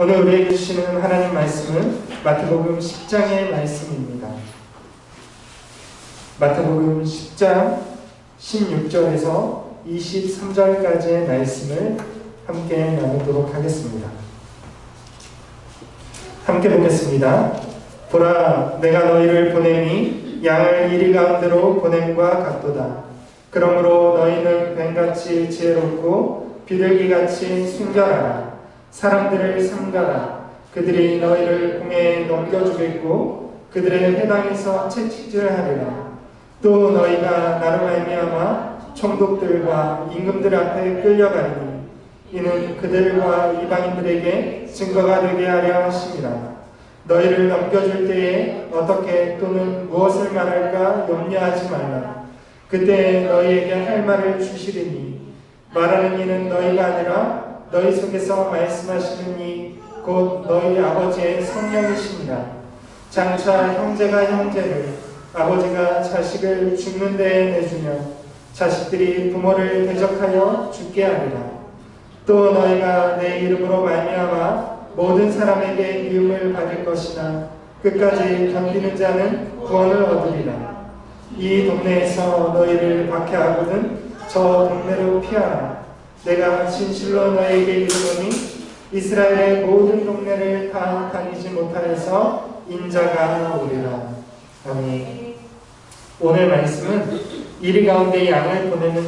오늘 우리에게 주시는 하나님 말씀은 마태복음 10장의 말씀입니다. 마태복음 10장 16절에서 23절까지의 말씀을 함께 나누도록 하겠습니다. 함께 보겠습니다. 보라, 내가 너희를 보내니 양을 이리 가운데로 보냄과 같도다. 그러므로 너희는 뱀같이 지혜롭고 비둘기같이 순결하라. 사람들을 삼가라. 그들이 너희를 공회에 넘겨주겠고 그들의 회당에서 채찍질하리라. 또 너희가 나로 말미암아 총독들과 임금들 앞에 끌려가리니 이는 그들과 이방인들에게 증거가 되게 하려 하심이라. 너희를 넘겨줄 때에 어떻게 또는 무엇을 말할까 염려하지 말라. 그때 너희에게 할 말을 주시리니 말하는 이는 너희가 아니라 너희 속에서 말씀하시는 이 곧 너희 아버지의 성령이시니라. 장차 형제가 형제를, 아버지가 자식을 죽는 데에 내주며 자식들이 부모를 대적하여 죽게 하리라. 또 너희가 내 이름으로 말미암아 모든 사람에게 미움을 받을 것이나 끝까지 견디는 자는 구원을 얻으리라. 이 동네에서 너희를 박해하거든 저 동네로 피하라. 내가 진실로 너희에게 이르노니 이스라엘의 모든 동네를 다 다니지 못하여서 인자가 오리라. 아멘. 오늘 말씀은 이리 가운데 양을 보내는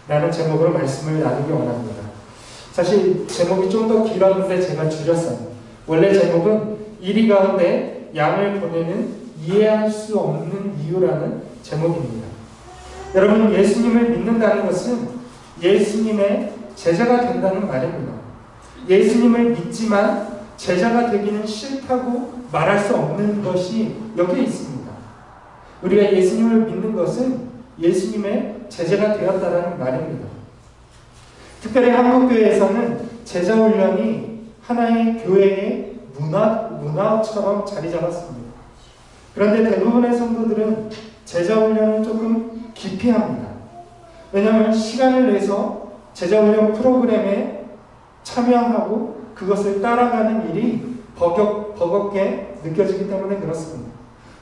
이유라는 제목으로 말씀을 나누기 원합니다. 사실 제목이 좀 더 길었는데 제가 줄였어요. 원래 제목은 이리 가운데 양을 보내는 이해할 수 없는 이유라는 제목입니다. 여러분, 예수님을 믿는다는 것은 예수님의 제자가 된다는 말입니다. 예수님을 믿지만 제자가 되기는 싫다고 말할 수 없는 것이 여기에 있습니다. 우리가 예수님을 믿는 것은 예수님의 제자가 되었다는 말입니다. 특별히 한국교회에서는 제자훈련이 하나의 교회의 문화처럼 자리 잡았습니다. 그런데 대부분의 성도들은 제자훈련을 조금 기피합니다. 왜냐하면 시간을 내서 제자훈련 프로그램에 참여하고 그것을 따라가는 일이 버겁게 느껴지기 때문에 그렇습니다.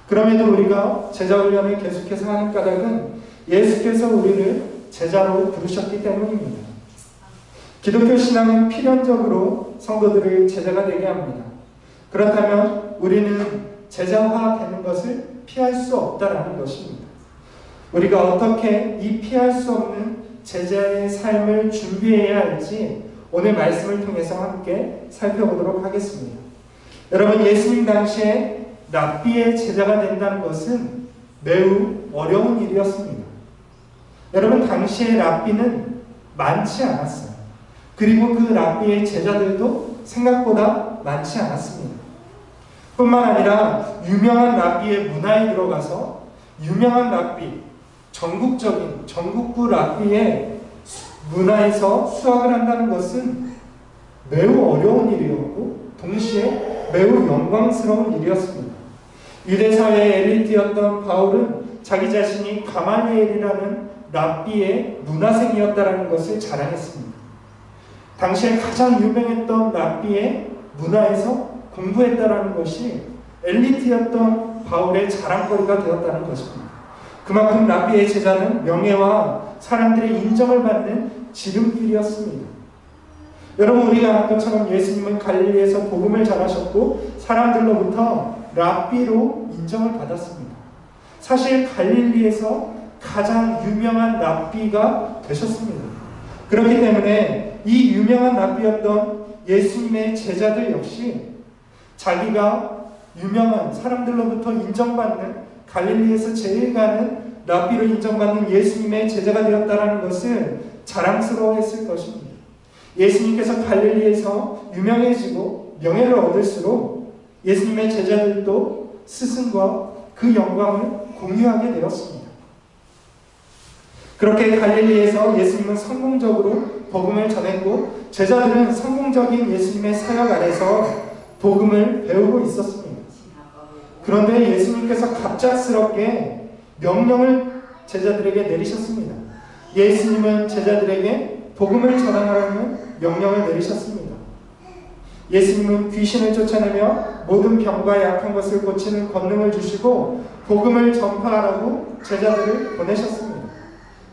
그럼에도 우리가 제자훈련을 계속해서 하는 까닭은 예수께서 우리를 제자로 부르셨기 때문입니다. 기독교 신앙은 필연적으로 성도들을 제자가 되게 합니다. 그렇다면 우리는 제자화되는 것을 피할 수 없다라는 것입니다. 우리가 어떻게 이 피할 수 없는 제자의 삶을 준비해야 할지 오늘 말씀을 통해서 함께 살펴보도록 하겠습니다. 여러분, 예수님 당시에 랍비의 제자가 된다는 것은 매우 어려운 일이었습니다. 여러분, 당시에 랍비는 많지 않았어요. 그리고 그 랍비의 제자들도 생각보다 많지 않았습니다. 뿐만 아니라 유명한 랍비의 문화에 들어가서 유명한 랍비, 전국구 랍비의 문화에서 수학을 한다는 것은 매우 어려운 일이었고 동시에 매우 영광스러운 일이었습니다. 유대사회의 엘리트였던 바울은 자기 자신이 가말리엘이라는 랍비의 문화생이었다는 것을 자랑했습니다. 당시에 가장 유명했던 랍비의 문화에서 공부했다는 것이 엘리트였던 바울의 자랑거리가 되었다는 것입니다. 그만큼 랍비의 제자는 명예와 사람들의 인정을 받는 지름길이었습니다. 여러분, 우리가 아는 것처럼 예수님은 갈릴리에서 복음을 전하셨고 사람들로부터 랍비로 인정을 받았습니다. 사실 갈릴리에서 가장 유명한 랍비가 되셨습니다. 그렇기 때문에 이 유명한 랍비였던 예수님의 제자들 역시 자기가 유명한 사람들로부터 인정받는 갈릴리에서 제일 가는 랍비로 인정받는 예수님의 제자가 되었다는 것을 자랑스러워했을 것입니다. 예수님께서 갈릴리에서 유명해지고 명예를 얻을수록 예수님의 제자들도 스승과 그 영광을 공유하게 되었습니다. 그렇게 갈릴리에서 예수님은 성공적으로 복음을 전했고 제자들은 성공적인 예수님의 사역 아래서 복음을 배우고 있었습니다. 그런데 예수님께서 갑작스럽게 명령을 제자들에게 내리셨습니다. 예수님은 제자들에게 복음을 전하라는 명령을 내리셨습니다. 예수님은 귀신을 쫓아내며 모든 병과 약한 것을 고치는 권능을 주시고 복음을 전파하라고 제자들을 보내셨습니다.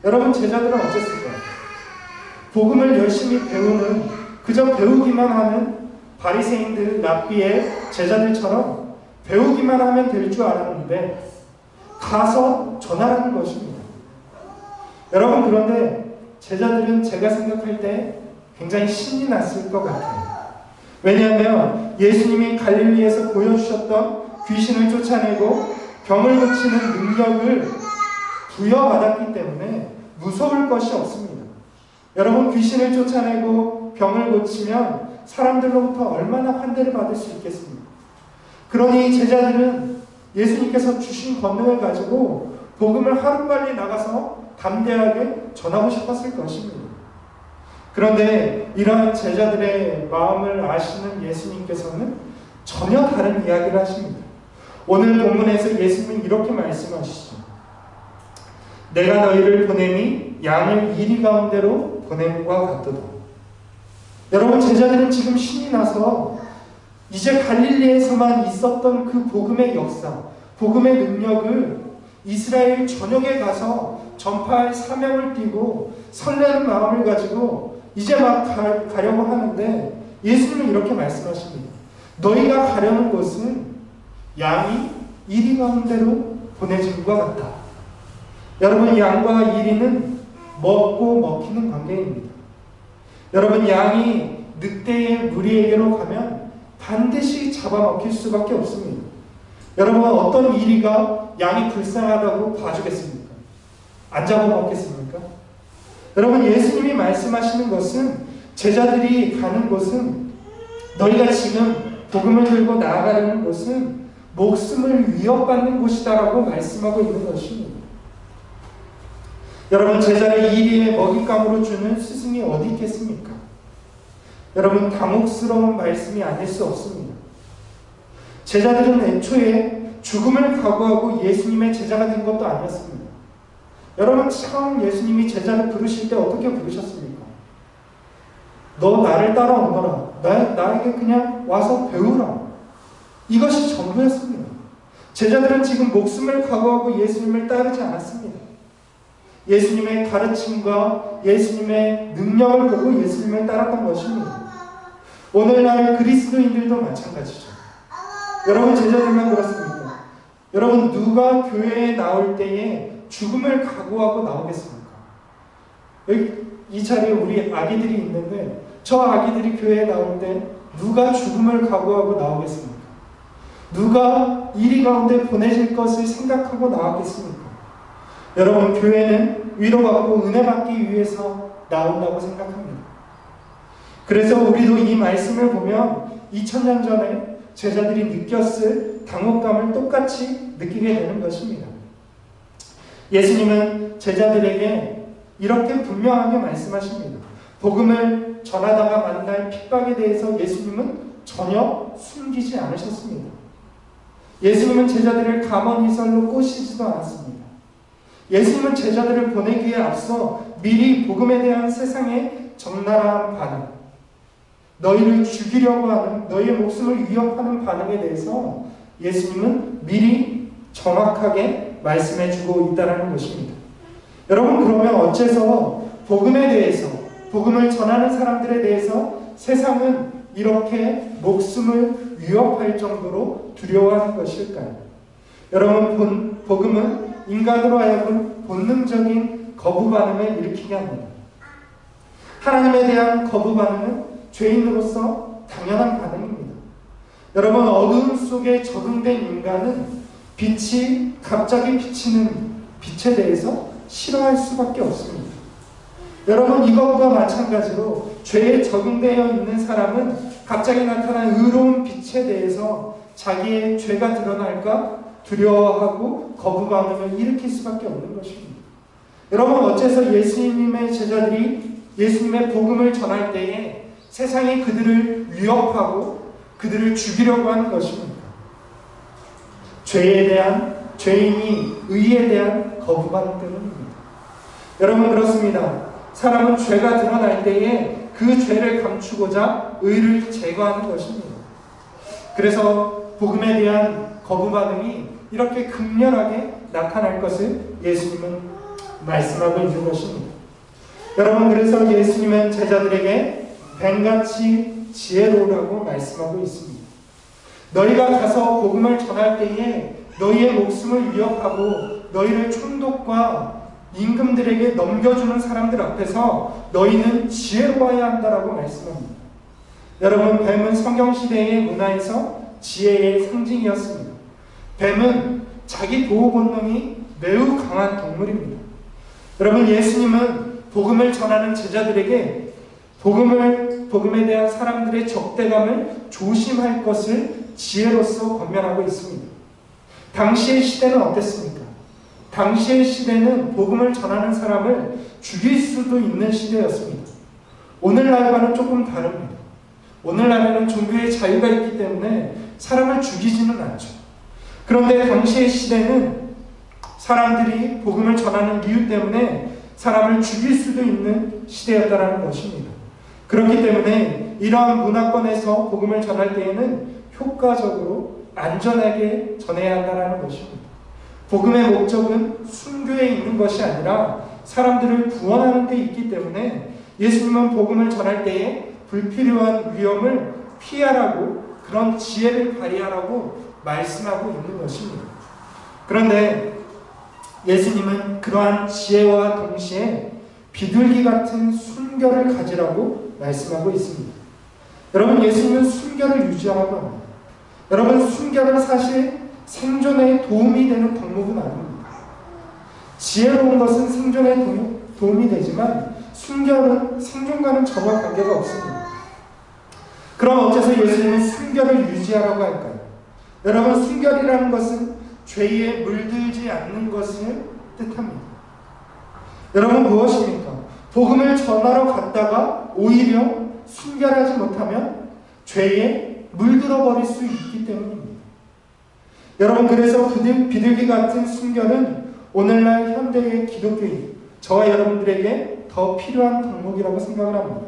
여러분, 제자들은 어땠을까요? 복음을 열심히 배우는, 그저 배우기만 하는 바리새인들, 랍비의 제자들처럼 배우기만 하면 될 줄 알았는데 가서 전하라는 것입니다. 여러분, 그런데 제자들은 제가 생각할 때 굉장히 신이 났을 것 같아요. 왜냐하면 예수님이 갈릴리에서 보여주셨던 귀신을 쫓아내고 병을 고치는 능력을 부여받았기 때문에 무서울 것이 없습니다. 여러분, 귀신을 쫓아내고 병을 고치면 사람들로부터 얼마나 환대를 받을 수 있겠습니까? 그러니 제자들은 예수님께서 주신 권능을 가지고 복음을 하루빨리 나가서 담대하게 전하고 싶었을 것입니다. 그런데 이러한 제자들의 마음을 아시는 예수님께서는 전혀 다른 이야기를 하십니다. 오늘 본문에서 예수님은 이렇게 말씀하시죠. 내가 너희를 보냄이 양을 이리 가운데로 보냄과 같도다. 여러분, 제자들은 지금 신이 나서 이제 갈릴리에서만 있었던 그 복음의 역사, 복음의 능력을 이스라엘 전역에 가서 전파할 사명을 띠고 설레는 마음을 가지고 이제 막 가려고 하는데 예수님은 이렇게 말씀하십니다. 너희가 가려는 곳은 양이 이리 가운데로 보내짐과 같다. 여러분, 양과 이리는 먹고 먹히는 관계입니다. 여러분, 양이 늑대의 무리에게로 가면 반드시 잡아먹힐 수밖에 없습니다. 여러분, 어떤 이리가 양이 불쌍하다고 봐주겠습니까? 안 잡아먹겠습니까? 여러분, 예수님이 말씀하시는 것은, 제자들이 가는 곳은, 너희가 지금 복음을 들고 나아가려는 곳은 목숨을 위협받는 곳이다라고 말씀하고 있는 것입니다. 여러분, 제자를 이리의 먹잇감으로 주는 스승이 어디 있겠습니까? 여러분, 당혹스러운 말씀이 아닐 수 없습니다. 제자들은 애초에 죽음을 각오하고 예수님의 제자가 된 것도 아니었습니다. 여러분, 처음 예수님이 제자를 부르실 때 어떻게 부르셨습니까? 너 나를 따라오너라. 나에게 그냥 와서 배우라. 이것이 전부였습니다. 제자들은 지금 목숨을 각오하고 예수님을 따르지 않았습니다. 예수님의 가르침과 예수님의 능력을 보고 예수님을 따랐던 것입니다. 오늘날 그리스도인들도 마찬가지죠. 여러분, 제자들만 그렇습니까? 여러분, 누가 교회에 나올 때에 죽음을 각오하고 나오겠습니까? 여기 이 자리에 우리 아기들이 있는데 저 아기들이 교회에 나올 때 누가 죽음을 각오하고 나오겠습니까? 누가 이리 가운데 보내질 것을 생각하고 나왔겠습니까? 여러분, 교회는 위로받고 은혜받기 위해서 나온다고 생각합니다. 그래서 우리도 이 말씀을 보면 2000년 전에 제자들이 느꼈을 당혹감을 똑같이 느끼게 되는 것입니다. 예수님은 제자들에게 이렇게 분명하게 말씀하십니다. 복음을 전하다가 만날 핍박에 대해서 예수님은 전혀 숨기지 않으셨습니다. 예수님은 제자들을 가만히설로 꼬시지도 않았습니다. 예수님은 제자들을 보내기에 앞서 미리 복음에 대한 세상의 적나라한 반응, 너희를 죽이려고 하는, 너희의 목숨을 위협하는 반응에 대해서 예수님은 미리 정확하게 말씀해주고 있다는 것입니다. 여러분, 그러면 어째서 복음에 대해서, 복음을 전하는 사람들에 대해서 세상은 이렇게 목숨을 위협할 정도로 두려워하는 것일까요? 여러분, 복음은 인간으로 하여금 본능적인 거부 반응을 일으키게 합니다. 하나님에 대한 거부 반응은 죄인으로서 당연한 반응입니다. 여러분, 어두움 속에 적응된 인간은 빛이 갑자기 비치는 빛에 대해서 싫어할 수밖에 없습니다. 여러분, 이것과 마찬가지로 죄에 적응되어 있는 사람은 갑자기 나타난 의로운 빛에 대해서 자기의 죄가 드러날까 두려워하고 거부 반응을 일으킬 수밖에 없는 것입니다. 여러분, 어째서 예수님의 제자들이 예수님의 복음을 전할 때에 세상이 그들을 위협하고 그들을 죽이려고 하는 것입니까? 죄에 대한, 죄인이 의에 대한 거부 반응 때문입니다. 여러분, 그렇습니다. 사람은 죄가 드러날 때에 그 죄를 감추고자 의를 제거하는 것입니다. 그래서 복음에 대한 거부 반응이 이렇게 극렬하게 나타날 것을 예수님은 말씀하고 있는 것입니다. 여러분, 그래서 예수님은 제자들에게 뱀같이 지혜로우라고 말씀하고 있습니다. 너희가 가서 복음을 전할 때에 너희의 목숨을 위협하고 너희를 총독과 임금들에게 넘겨주는 사람들 앞에서 너희는 지혜로워야 한다라고 말씀합니다. 여러분, 뱀은 성경시대의 문화에서 지혜의 상징이었습니다. 뱀은 자기 보호 본능이 매우 강한 동물입니다. 여러분, 예수님은 복음을 전하는 제자들에게 복음에 대한 사람들의 적대감을 조심할 것을 지혜로서 권면하고 있습니다. 당시의 시대는 어땠습니까? 당시의 시대는 복음을 전하는 사람을 죽일 수도 있는 시대였습니다. 오늘날과는 조금 다릅니다. 오늘날에는 종교의 자유가 있기 때문에 사람을 죽이지는 않죠. 그런데 당시의 시대는 사람들이 복음을 전하는 이유 때문에 사람을 죽일 수도 있는 시대였다라는 것입니다. 그렇기 때문에 이러한 문화권에서 복음을 전할 때에는 효과적으로 안전하게 전해야 한다는 것입니다. 복음의 목적은 순교에 있는 것이 아니라 사람들을 구원하는 데 있기 때문에 예수님은 복음을 전할 때에 불필요한 위험을 피하라고, 그런 지혜를 발휘하라고 말씀하고 있는 것입니다. 그런데 예수님은 그러한 지혜와 동시에 비둘기 같은 순결을 가지라고 말씀하고 있습니다. 여러분, 예수님은 순결을 유지하라고 합니다. 여러분, 순결은 사실 생존에 도움이 되는 덕목은 아닙니다. 지혜로운 것은 생존에 도움이 되지만 순결은 생존과는 전혀 관계가 없습니다. 그럼 어째서 예수님은 순결을 유지하라고 할까요? 여러분, 순결이라는 것은 죄에 물들지 않는 것을 뜻합니다. 여러분, 무엇입니까? 복음을 전하러 갔다가 오히려 순결하지 못하면 죄에 물들어 버릴 수 있기 때문입니다. 여러분, 그래서 비둘기 같은 순결은 오늘날 현대의 기독교인 저와 여러분들에게 더 필요한 덕목이라고 생각을 합니다.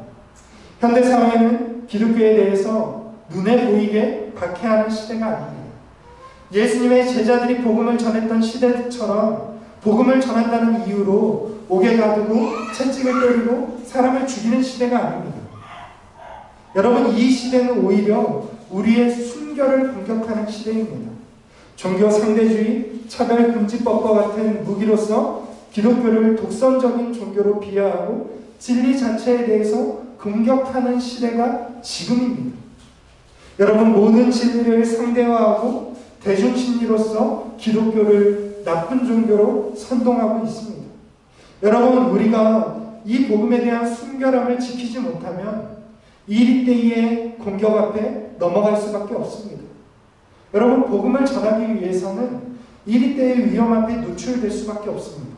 현대 사회는 기독교에 대해서 눈에 보이게 박해하는 시대가 아닙니다. 예수님의 제자들이 복음을 전했던 시대처럼 복음을 전한다는 이유로 옥에 가두고 채찍을 때리고 사람을 죽이는 시대가 아닙니다. 여러분, 이 시대는 오히려 우리의 순결을 공격하는 시대입니다. 종교 상대주의, 차별금지법과 같은 무기로서 기독교를 독선적인 종교로 비하하고 진리 자체에 대해서 공격하는 시대가 지금입니다. 여러분, 모든 진리를 상대화하고 대중심리로서 기독교를 나쁜 종교로 선동하고 있습니다. 여러분, 우리가 이 복음에 대한 순결함을 지키지 못하면 이리때의 공격 앞에 넘어갈 수밖에 없습니다. 여러분, 복음을 전하기 위해서는 이리때의 위험 앞에 노출될 수밖에 없습니다.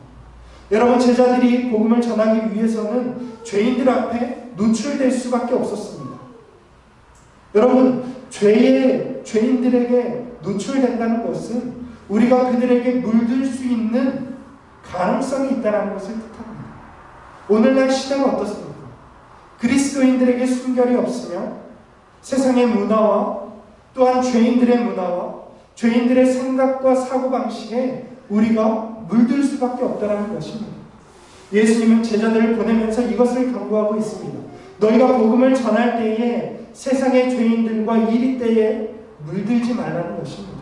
여러분, 제자들이 복음을 전하기 위해서는 죄인들 앞에 노출될 수밖에 없었습니다. 여러분, 죄인들에게 노출된다는 것은 우리가 그들에게 물들 수 있는 가능성이 있다는 것을 뜻합니다. 오늘날 시대는 어떻습니까? 그리스도인들에게 순결이 없으며 세상의 문화와 또한 죄인들의 문화와 죄인들의 생각과 사고방식에 우리가 물들 수밖에 없다는 것입니다. 예수님은 제자들을 보내면서 이것을 경고하고 있습니다. 너희가 복음을 전할 때에 세상의 죄인들과 이리때에 물들지 말라는 것입니다.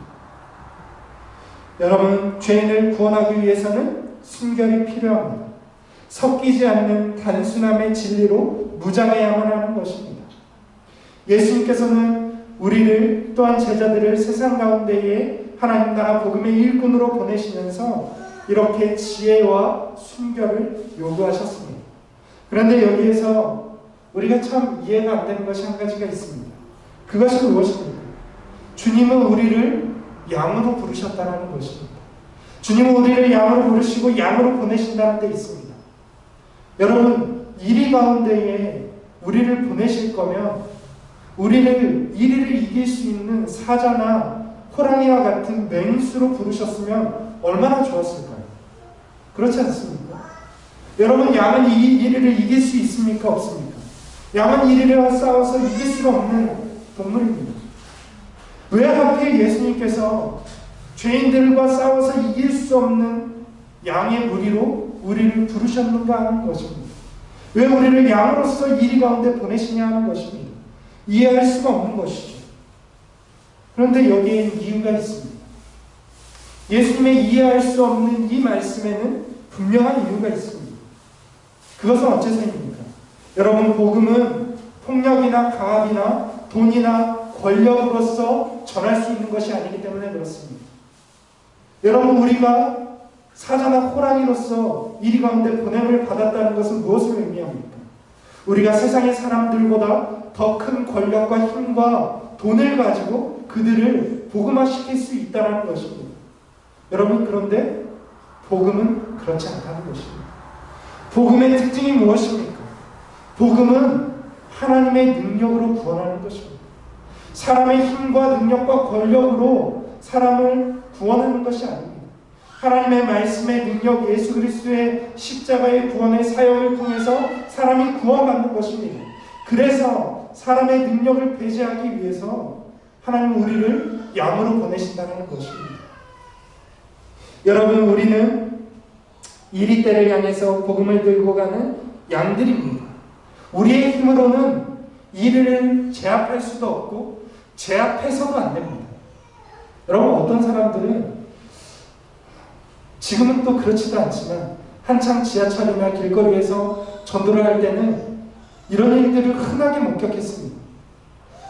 여러분, 죄인을 구원하기 위해서는 순결이 필요합니다. 섞이지 않는 단순함의 진리로 무장해야만 하는 것입니다. 예수님께서는 우리를 또한 제자들을 세상 가운데에 하나님 나라 복음의 일꾼으로 보내시면서 이렇게 지혜와 순결을 요구하셨습니다. 그런데 여기에서 우리가 참 이해가 안 되는 것이 한 가지가 있습니다. 그것이 무엇입니까? 주님은 우리를 양으로 부르셨다는 것입니다. 주님은 우리를 양으로 부르시고 양으로 보내신다는 데 있습니다. 여러분, 이리 가운데에 우리를 보내실 거면 이리를 이길 수 있는 사자나 호랑이와 같은 맹수로 부르셨으면 얼마나 좋았을까요? 그렇지 않습니까? 여러분, 양은 이리를 이길 수 있습니까? 없습니까? 양은 이리와 싸워서 이길 수가 없는 동물입니다. 왜 하필 예수님께서 죄인들과 싸워서 이길 수 없는 양의 무리로 우리를 부르셨는가 하는 것입니다. 왜 우리를 양으로서 이리 가운데 보내시냐 하는 것입니다. 이해할 수가 없는 것이죠. 그런데 여기에는 이유가 있습니다. 예수님의 이해할 수 없는 이 말씀에는 분명한 이유가 있습니다. 그것은 어째서입니까? 여러분, 복음은 폭력이나 강압이나 돈이나 권력으로서 전할 수 있는 것이 아니기 때문에 그렇습니다. 여러분, 우리가 사자나 호랑이로서 이리 가운데 보냄을 받았다는 것은 무엇을 의미합니까? 우리가 세상의 사람들보다 더 큰 권력과 힘과 돈을 가지고 그들을 복음화시킬 수 있다는 것입니다. 여러분, 그런데 복음은 그렇지 않다는 것입니다. 복음의 특징이 무엇입니까? 복음은 하나님의 능력으로 구원하는 것입니다. 사람의 힘과 능력과 권력으로 사람을 구원하는 것이 아닙니다. 하나님의 말씀의 능력, 예수 그리스도의 십자가의 구원의 사역을 통해서 사람이 구원받는 것입니다. 그래서 사람의 능력을 배제하기 위해서 하나님은 우리를 양으로 보내신다는 것입니다. 여러분, 우리는 이리때를 향해서 복음을 들고 가는 양들입니다. 우리의 힘으로는 이리를 제압할 수도 없고 제압해서도 안 됩니다. 여러분, 어떤 사람들은 지금은 또 그렇지도 않지만 한창 지하철이나 길거리에서 전도를 할 때는 이런 일들을 흔하게 목격했습니다.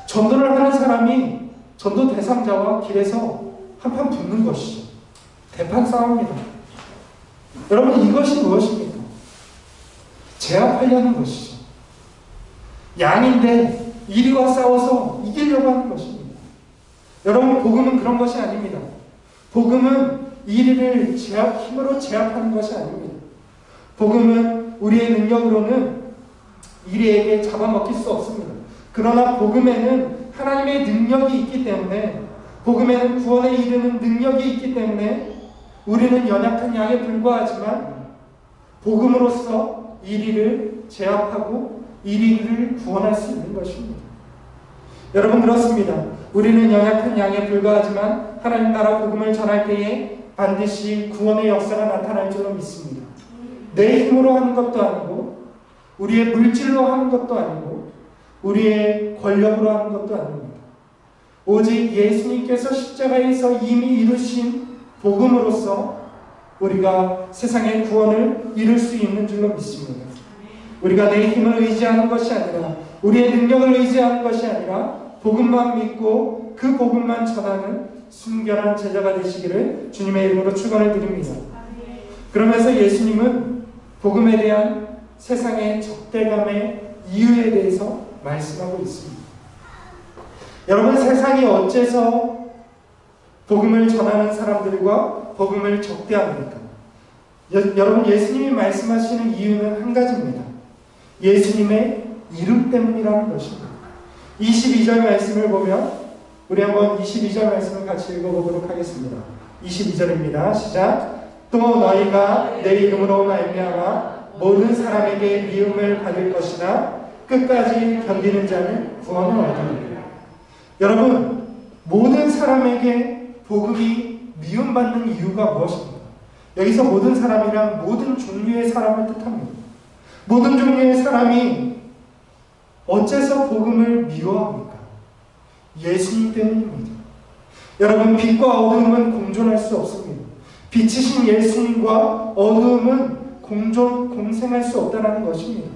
전도를 하는 사람이 전도 대상자와 길에서 한판 붙는 것이죠. 대판 싸움입니다. 여러분, 이것이 무엇입니까? 제압하려는 것이죠. 양인데 이리와 싸워서 이기려고 하는 것입니다. 여러분, 복음은 그런 것이 아닙니다. 복음은 이리를 힘으로 제압하는 것이 아닙니다. 복음은 우리의 능력으로는 이리에게 잡아먹힐 수 없습니다. 그러나 복음에는 하나님의 능력이 있기 때문에, 복음에는 구원에 이르는 능력이 있기 때문에 우리는 연약한 양에 불과하지만 복음으로써 이리를 제압하고 이리를 구원할 수 있는 것입니다. 여러분, 그렇습니다. 우리는 연약한 양에 불과하지만 하나님 나라 복음을 전할 때에 반드시 구원의 역사가 나타날 줄로 믿습니다. 내 힘으로 하는 것도 아니고 우리의 물질로 하는 것도 아니고 우리의 권력으로 하는 것도 아닙니다. 오직 예수님께서 십자가에서 이미 이루신 복음으로써 우리가 세상의 구원을 이룰 수 있는 줄로 믿습니다. 우리가 내 힘을 의지하는 것이 아니라, 우리의 능력을 의지하는 것이 아니라 복음만 믿고 그 복음만 전하는 순결한 제자가 되시기를 주님의 이름으로 축원을 드립니다. 그러면서 예수님은 복음에 대한 세상의 적대감의 이유에 대해서 말씀하고 있습니다. 여러분, 세상이 어째서 복음을 전하는 사람들과 복음을 적대합니까? 여러분, 예수님이 말씀하시는 이유는 한 가지입니다. 예수님의 이름 때문이라는 것입니다. 22절 말씀을 보면 우리 한번 22절 말씀을 같이 읽어보도록 하겠습니다. 22절입니다. 시작. 또 너희가 내 이름으로 말미암아 모든 사람에게 미움을 받을 것이나 끝까지 견디는 자는 구원을 얻으리라. 여러분, 모든 사람에게 복음이 미움받는 이유가 무엇입니까? 여기서 모든 사람이란 모든 종류의 사람을 뜻합니다. 모든 종류의 사람이 어째서 복음을 미워합니까? 예수님 때문입니다. 여러분, 빛과 어두움은 공존할 수 없습니다. 빛이신 예수님과 어두움은 공생할 수 없다는 것입니다.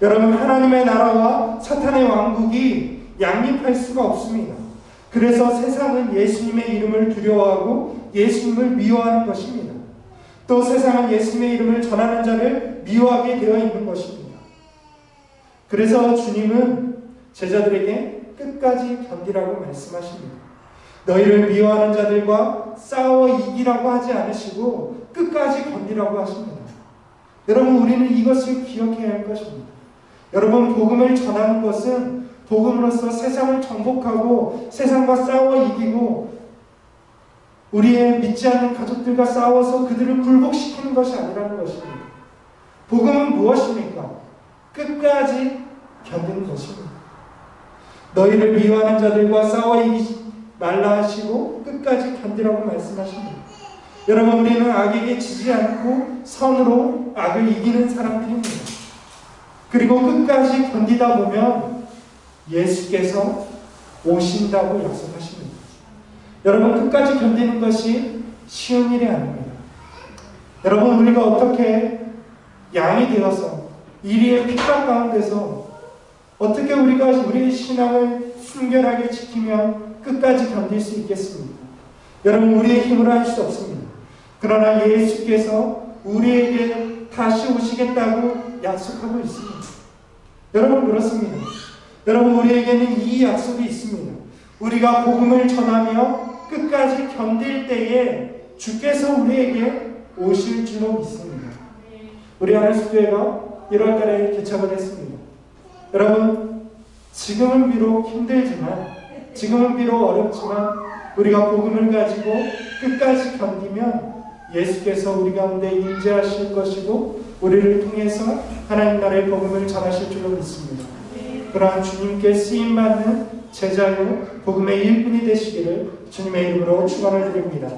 여러분, 하나님의 나라와 사탄의 왕국이 양립할 수가 없습니다. 그래서 세상은 예수님의 이름을 두려워하고 예수님을 미워하는 것입니다. 또 세상은 예수님의 이름을 전하는 자를 미워하게 되어 있는 것입니다. 그래서 주님은 제자들에게 끝까지 견디라고 말씀하십니다. 너희를 미워하는 자들과 싸워 이기라고 하지 않으시고 끝까지 견디라고 하십니다. 여러분, 우리는 이것을 기억해야 할 것입니다. 여러분, 복음을 전하는 것은 복음으로써 세상을 정복하고 세상과 싸워 이기고 우리의 믿지 않는 가족들과 싸워서 그들을 굴복시키는 것이 아니라는 것입니다. 복음은 무엇입니까? 끝까지 견디는 것입니다. 너희를 미워하는 자들과 싸워 이기지 말라 하시고 끝까지 견디라고 말씀하십니다. 여러분, 우리는 악에게 지지 않고 선으로 악을 이기는 사람들입니다. 그리고 끝까지 견디다 보면 예수께서 오신다고 약속하십니다. 여러분, 끝까지 견디는 것이 쉬운 일이 아닙니다. 여러분, 우리가 어떻게 양이 되어서 이리의 핍박 가운데서 어떻게 우리가 우리의 신앙을 순결하게 지키며 끝까지 견딜 수 있겠습니까? 여러분, 우리의 힘으로 할 수 없습니다. 그러나 예수께서 우리에게 다시 오시겠다고 약속하고 있습니다. 여러분, 그렇습니다. 여러분, 우리에게는 이 약속이 있습니다. 우리가 복음을 전하며 끝까지 견딜 때에 주께서 우리에게 오실 줄로 믿습니다. 우리 하늘숲교회가 1월달에 개척을 했습니다. 여러분, 지금은 비록 힘들지만, 지금은 비록 어렵지만 우리가 복음을 가지고 끝까지 견디면 예수께서 우리 가운데 임재하실 것이고 우리를 통해서 하나님 나라의 복음을 전하실 줄로 믿습니다. 그러한 주님께 쓰임받는 제자요 복음의 일꾼이 되시기를 주님의 이름으로 축원을 드립니다.